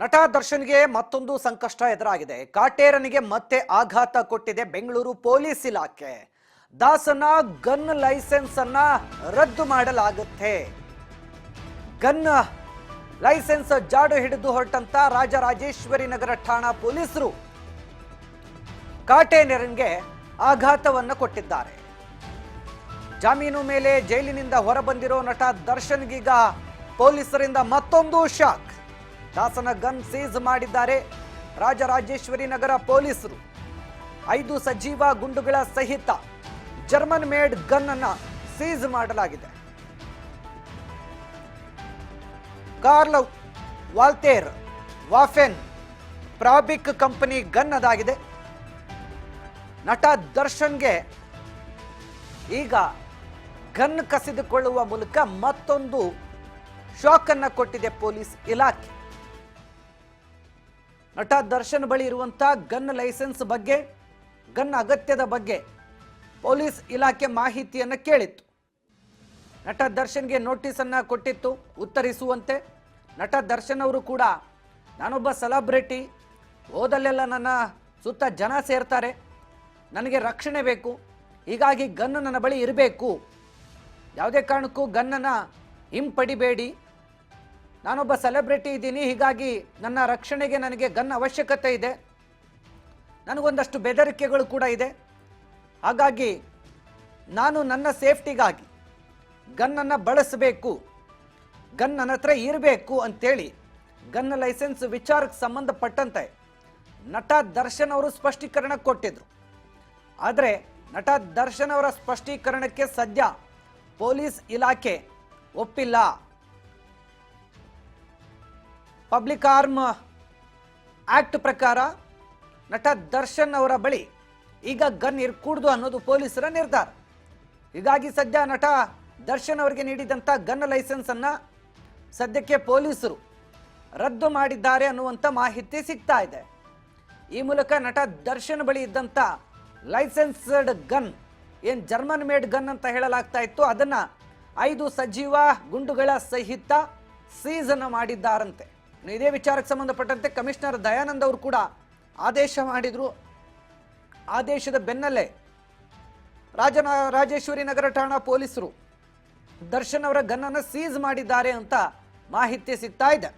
ನಟ ದರ್ಶನ್ಗೆ ಮತ್ತೊಂದು ಸಂಕಷ್ಟ ಎದುರಾಗಿದೆ. ಕಾಟೇರನಿಗೆ ಮತ್ತೆ ಆಘಾತ ಕೊಟ್ಟಿದೆ ಬೆಂಗಳೂರು ಪೊಲೀಸ್ ಇಲಾಖೆ. ದಾಸನ ಗನ್ ಲೈಸೆನ್ಸ್ ಅನ್ನ ರದ್ದು ಮಾಡಲಾಗುತ್ತೆ. ಗನ್ ಲೈಸೆನ್ಸ್ ಜಾಡು ಹಿಡಿದು ಹೊರಟಂತ ರಾಜರಾಜೇಶ್ವರಿ ನಗರ ಠಾಣಾ ಪೊಲೀಸರು ಕಾಟೇರನಿಗೆ ಆಘಾತವನ್ನು ಕೊಟ್ಟಿದ್ದಾರೆ. ಜಾಮೀನು ಮೇಲೆ ಜೈಲಿನಿಂದ ಹೊರಬಂದಿರೋ ನಟ ದರ್ಶನ್ಗೀಗ ಪೊಲೀಸರಿಂದ ಮತ್ತೊಂದು ಶಾಕ್. ದಾಸನ ಗನ್ ಸೀಸ್ ಮಾಡಿದ್ದಾರೆ ರಾಜರಾಜೇಶ್ವರಿ ನಗರ ಪೊಲೀಸರು. 5 ಸಜೀವ ಗುಂಡುಗಳ ಸಹಿತ ಜರ್ಮನ್ ಮೇಡ್ ಗನ್ ಅನ್ನ ಸೀಸ್ ಮಾಡಲಾಗಿದೆ. ಕಾರ್ಲ್ ವಾಲ್ತೇರ್ ವಾಫೆನ್ ಪ್ರಾಬಿಕ್ ಕಂಪನಿ ಗನ್ ಅದಾಗಿದೆ. ನಟ ದರ್ಶನ್ಗೆ ಈಗ ಗನ್ ಕಸಿದುಕೊಳ್ಳುವ ಮೂಲಕ ಮತ್ತೊಂದು ಶಾಕ್ ಅನ್ನ ಕೊಟ್ಟಿದೆ ಪೊಲೀಸ್ ಇಲಾಖೆ. ನಟ ದರ್ಶನ್ ಬಳಿ ಇರುವಂತಹ ಗನ್ ಲೈಸೆನ್ಸ್ ಬಗ್ಗೆ, ಗನ್ ಅಗತ್ಯದ ಬಗ್ಗೆ ಪೊಲೀಸ್ ಇಲಾಖೆ ಮಾಹಿತಿಯನ್ನು ಕೇಳಿತ್ತು. ನಟ ದರ್ಶನ್ಗೆ ನೋಟಿಸ್ ಅನ್ನ ಕೊಟ್ಟಿತ್ತು ಉತ್ತರಿಸುವಂತೆ. ನಟ ದರ್ಶನ್ ಅವರು ಕೂಡ ನಾನೊಬ್ಬ ಸೆಲೆಬ್ರಿಟಿ, ಹೋದಲ್ಲೆಲ್ಲ ನನ್ನ ಸುತ್ತ ಜನ ಸೇರ್ತಾರೆ, ನನಗೆ ರಕ್ಷಣೆ ಬೇಕು, ಹೀಗಾಗಿ ಗನ್ ನನ್ನ ಬಳಿ ಇರಬೇಕು, ಯಾವುದೇ ಕಾರಣಕ್ಕೂ ಗನ್ನನ್ನು ಹಿಂಪಡಿಬೇಡಿ, ನಾನೊಬ್ಬ ಸೆಲೆಬ್ರಿಟಿ ಇದ್ದೀನಿ, ಹೀಗಾಗಿ ನನ್ನ ರಕ್ಷಣೆಗೆ ನನಗೆ ಗನ್ ಅವಶ್ಯಕತೆ ಇದೆ, ನನಗೊಂದಷ್ಟು ಬೆದರಿಕೆಗಳು ಕೂಡ ಇದೆ, ಹಾಗಾಗಿ ನಾನು ನನ್ನ ಸೇಫ್ಟಿಗಾಗಿ ಗನ್ನನ್ನು ಬಳಸಬೇಕು, ಗನ್ ನನ್ನ ಹತ್ರ ಇರಬೇಕು ಅಂತೇಳಿ ಗನ್ ಲೈಸೆನ್ಸ್ ವಿಚಾರಕ್ಕೆ ಸಂಬಂಧಪಟ್ಟಂತೆ ನಟ ದರ್ಶನ್ ಅವರು ಸ್ಪಷ್ಟೀಕರಣ ಕೊಟ್ಟಿದ್ರು. ಆದರೆ ನಟ ದರ್ಶನ್ ಅವರ ಸ್ಪಷ್ಟೀಕರಣಕ್ಕೆ ಸದ್ಯ ಪೊಲೀಸ್ ಇಲಾಖೆ ಒಪ್ಪಿಲ್ಲ. ಪಬ್ಲಿಕ್ ಆರ್ಮ್ ಆಕ್ಟ್ ಪ್ರಕಾರ ನಟ ದರ್ಶನ್ ಅವರ ಬಳಿ ಈಗ ಗನ್ ಇರಕೂಡದು ಅನ್ನೋದು ಪೊಲೀಸರ ನಿರ್ಧಾರ. ಹೀಗಾಗಿ ಸದ್ಯ ನಟ ದರ್ಶನ್ ಅವರಿಗೆ ನೀಡಿದಂಥ ಗನ್ ಲೈಸೆನ್ಸ್ ಅನ್ನ ಸದ್ಯಕ್ಕೆ ಪೊಲೀಸರು ರದ್ದು ಮಾಡಿದ್ದಾರೆ ಅನ್ನುವಂಥ ಮಾಹಿತಿ ಸಿಗ್ತಾ ಇದೆ. ಈ ಮೂಲಕ ನಟ ದರ್ಶನ್ ಬಳಿ ಇದ್ದಂಥ ಲೈಸೆನ್ಸ್ಡ್ ಗನ್, ಏನು ಜರ್ಮನ್ ಮೇಡ್ ಗನ್ ಅಂತ ಹೇಳಲಾಗ್ತಾ ಇತ್ತು, ಅದನ್ನ 5 ಸಜೀವ ಗುಂಡುಗಳ ಸಹಿತ ಸೀಸ್ ಅನ್ನು ಮಾಡಿದ್ದಾರಂತೆ. ಇದೇ ವಿಚಾರಕ್ಕೆ ಸಂಬಂಧಪಟ್ಟಂತೆ ಕಮಿಷನರ್ ದಯಾನಂದ್ ಅವರು ಕೂಡ ಆದೇಶ ಮಾಡಿದ್ರು. ಆದೇಶದ ಬೆನ್ನಲ್ಲೇ ರಾಜೇಶ್ವರಿ ನಗರ ಠಾಣಾ ಪೊಲೀಸರು ದರ್ಶನ್ ಅವರ ಗನ್ ಅನ್ನು ಸೀಸ್ ಮಾಡಿದ್ದಾರೆ ಅಂತ ಮಾಹಿತಿ ಸಿಗ್ತಾ ಇದೆ.